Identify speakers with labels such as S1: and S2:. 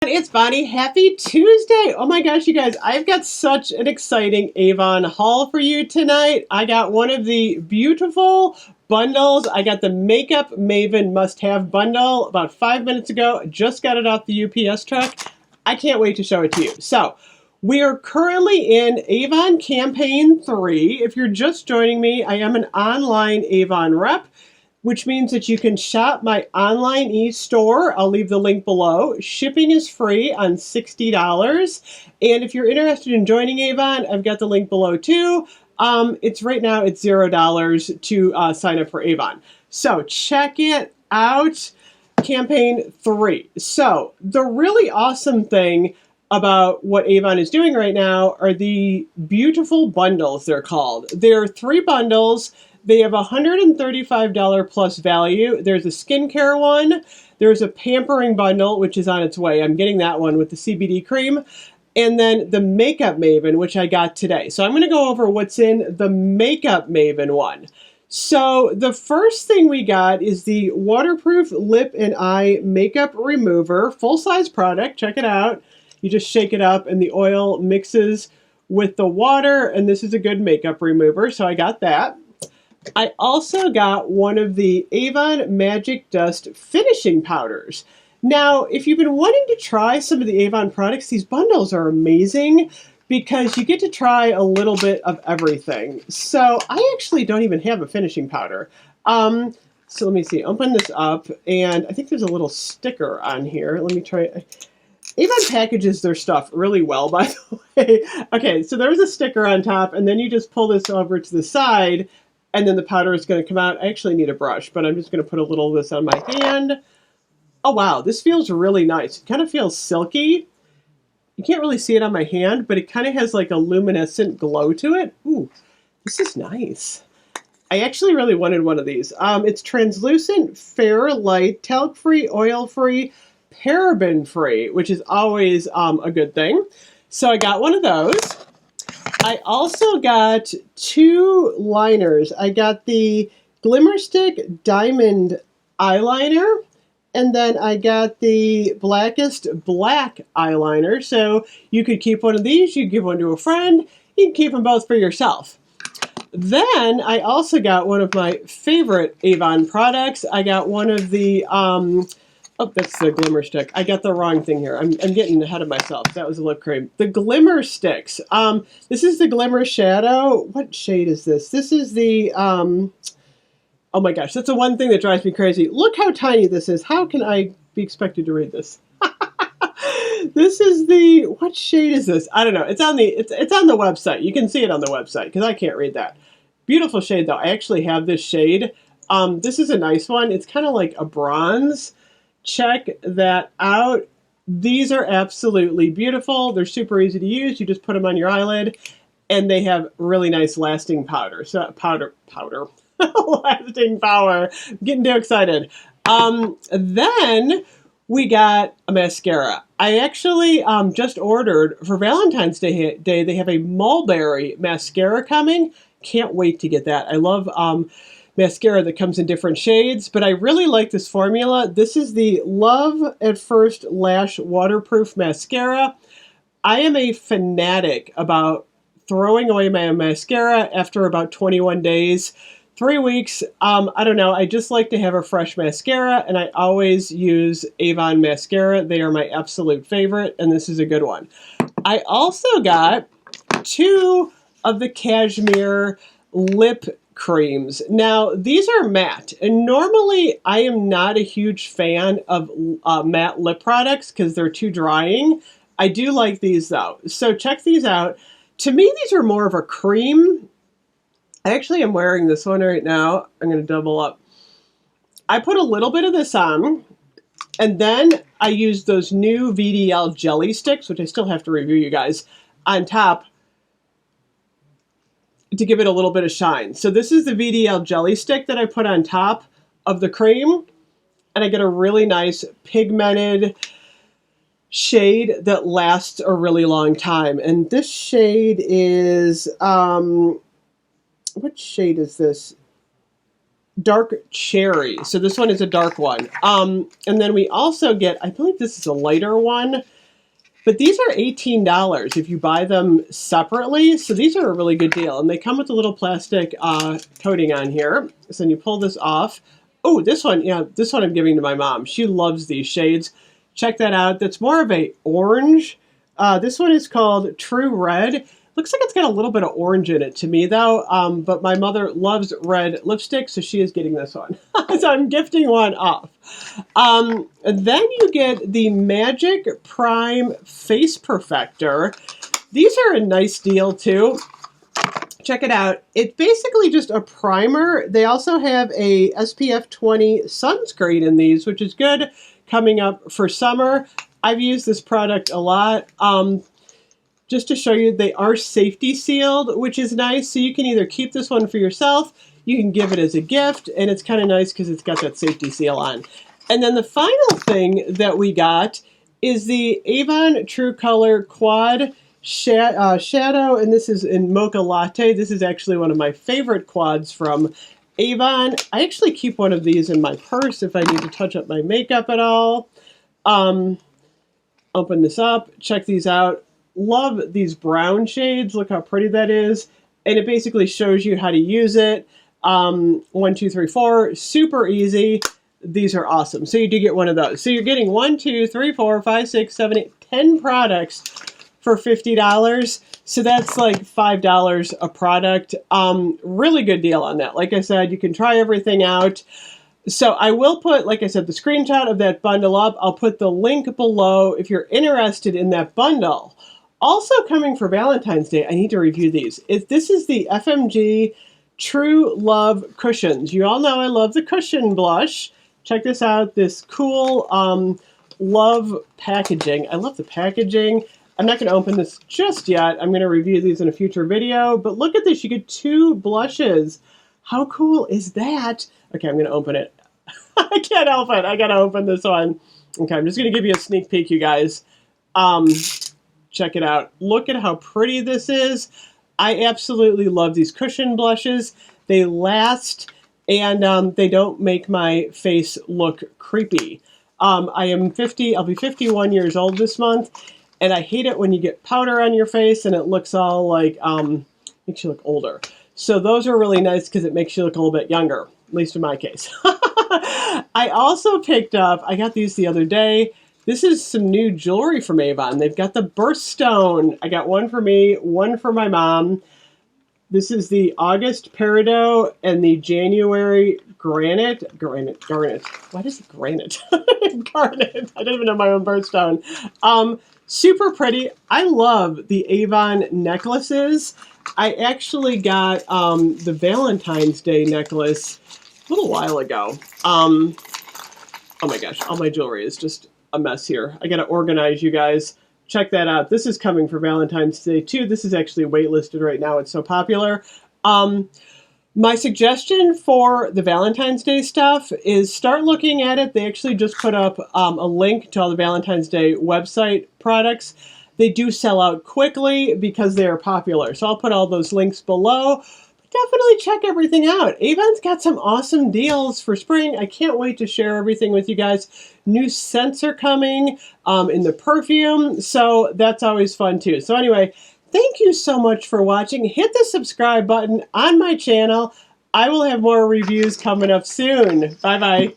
S1: It's Bonnie. Happy Tuesday. Oh my gosh, you guys, I've got such an exciting Avon haul for you tonight. I got one of the beautiful bundles. I got the Makeup Maven must-have bundle about 5 minutes ago. Just got it off the UPS truck. I can't wait to show it to you. So, we are currently in Avon Campaign 3. If you're just joining me, I am an online Avon rep, which means that you can shop my online e-store. I'll leave the link below. Shipping is free on $60. And if you're interested in joining Avon, I've got the link below too. It's right now, it's $0 to sign up for Avon. So check it out. Campaign 3. So the really awesome thing about what Avon is doing right now are the beautiful bundles, they're called. There are 3 bundles. They have $135 plus value. There's a skincare one. There's a pampering bundle, which is on its way. I'm getting that one with the CBD cream. And then the Makeup Maven, which I got today. So I'm going to go over what's in the Makeup Maven one. So the first thing we got is the waterproof lip and eye makeup remover, full-size product. Check it out. You just shake it up and the oil mixes with the water, and this is a good makeup remover, so I got that. I also got one of the Avon Magic Dust finishing powders. Now, if you've been wanting to try some of the Avon products, these bundles are amazing because you get to try a little bit of everything. So I actually don't even have a finishing powder. So let me see, open this up, and I think there's a little sticker on here. Let me try. Avon packages their stuff really well, by the way. Okay, so there's a sticker on top, and then you just pull this over to the side, and then the powder is going to come out. I actually need a brush, but I'm just going to put a little of this on my hand. Oh, wow. This feels really nice. It kind of feels silky. You can't really see it on my hand, but it kind of has like a luminescent glow to it. Ooh, this is nice. I actually really wanted one of these. It's translucent, fair, light, talc-free, oil-free, paraben-free, which is always a good thing. So I got one of those. I also got 2 liners. I got the Glimmer Stick Diamond Eyeliner, and then I got the Blackest Black Eyeliner. So you could keep one of these, you could give one to a friend, you can keep them both for yourself. Then I also got one of my favorite Avon products. I got one of the oh, that's the Glimmer Stick. I got the wrong thing here. I'm getting ahead of myself. That was a lip cream. The Glimmer Sticks. This is the Glimmer Shadow. What shade is this? This is the, oh my gosh, that's the one thing that drives me crazy. Look how tiny this is. How can I be expected to read this? This is the, what shade is this? I don't know. It's on the website. You can see it on the website because I can't read that. Beautiful shade though. I actually have this shade. This is a nice one. It's kind of like a bronze. Check that out. These are absolutely beautiful. They're super easy to use. You just put them on your eyelid, and they have really nice lasting powder. So powder, lasting power. I'm getting too excited. Then we got a mascara. I actually just ordered for Valentine's Day. They have a Mulberry Mascara coming. Can't wait to get that. I love mascara that comes in different shades, but I really like this formula. This is the Love at First Lash Waterproof Mascara. I am a fanatic about throwing away my mascara after about 21 days, 3 weeks. I don't know. I just like to have a fresh mascara, and I always use Avon mascara. They are my absolute favorite, and this is a good one. I also got 2 of the Cashmere Lip Creams. Now, these are matte, and normally I am not a huge fan of matte lip products because they're too drying. I do like these though, so check these out. To me, these are more of a cream. I actually am wearing this one right now. I'm going to double up. I put a little bit of this on, and then I used those new VDL jelly sticks, which I still have to review, you guys, on top to give it a little bit of shine. So this is the VDL jelly stick that I put on top of the cream, and I get a really nice pigmented shade that lasts a really long time. And this shade is, what shade is this? dark cherry. So this one is a dark one. And then we also get, I believe this is a lighter one, but these are $18 if you buy them separately. So these are a really good deal. And they come with a little plastic coating on here. So then you pull this off. Oh, this one, yeah, this one I'm giving to my mom. She loves these shades. Check that out. That's more of a orange. This one is called True Red. Looks like it's got a little bit of orange in it to me, though. But my mother loves red lipstick, so she is getting this one. So I'm gifting one off. And then you get the Magic Prime Face Perfector. These are a nice deal, too. Check it out. It's basically just a primer. They also have a SPF 20 sunscreen in these, which is good coming up for summer. I've used this product a lot. Just to show you, they are safety sealed, which is nice. So you can either keep this one for yourself, you can give it as a gift, and it's kind of nice because it's got that safety seal on. And then the final thing that we got is the Avon True Color Quad Shadow, and this is in Mocha Latte. This is actually one of my favorite quads from Avon. I actually keep one of these in my purse if I need to touch up my makeup at all. Open this up, check these out. Love these brown shades. Look how pretty that is. And it basically shows you how to use it. 1, 2, 3, 4. Super easy. These are awesome. So you do get one of those. So you're getting 1, 2, 3, 4, 5, 6, 7, 8, 10 products for $50. So that's like $5 a product. Really good deal on that. Like I said, you can try everything out. So I will put, like I said, the screenshot of that bundle up. I'll put the link below if you're interested in that bundle. Also coming for Valentine's Day, I need to review these. This is the FMG True Love Cushions. You all know I love the cushion blush. Check this out, this cool love packaging. I love the packaging. I'm not going to open this just yet. I'm going to review these in a future video. But look at this, you get 2 blushes. How cool is that? Okay, I'm going to open it. I can't help it. I got to open this one. Okay, I'm just going to give you a sneak peek, you guys. Check it out. Look at how pretty this is. I absolutely love these cushion blushes. They last and they don't make my face look creepy. I am 50, I'll be 51 years old this month, and I hate it when you get powder on your face and it looks all like, makes you look older. So those are really nice because it makes you look a little bit younger, at least in my case. I also picked up, I got these the other day. This is some new jewelry from Avon. They've got the birthstone. I got one for me, one for my mom. This is the August Peridot and the January Garnet. What is it, granite? Garnet. I don't even know my own birthstone. Super pretty. I love the Avon necklaces. I actually got the Valentine's Day necklace a little while ago. Oh my gosh, all my jewelry is just a mess here. I gotta organize, you guys. Check that out. This is coming for Valentine's Day too. This is actually waitlisted right now. It's so popular. My suggestion for the Valentine's Day stuff is start looking at it. They actually just put up a link to all the Valentine's Day website products. They do sell out quickly because they are popular. So I'll put all those links below. Definitely check everything out. Avon's got some awesome deals for spring. I can't wait to share everything with you guys. New scents are coming in the perfume, so that's always fun too. So anyway, thank you so much for watching. Hit the subscribe button on my channel. I will have more reviews coming up soon. Bye-bye.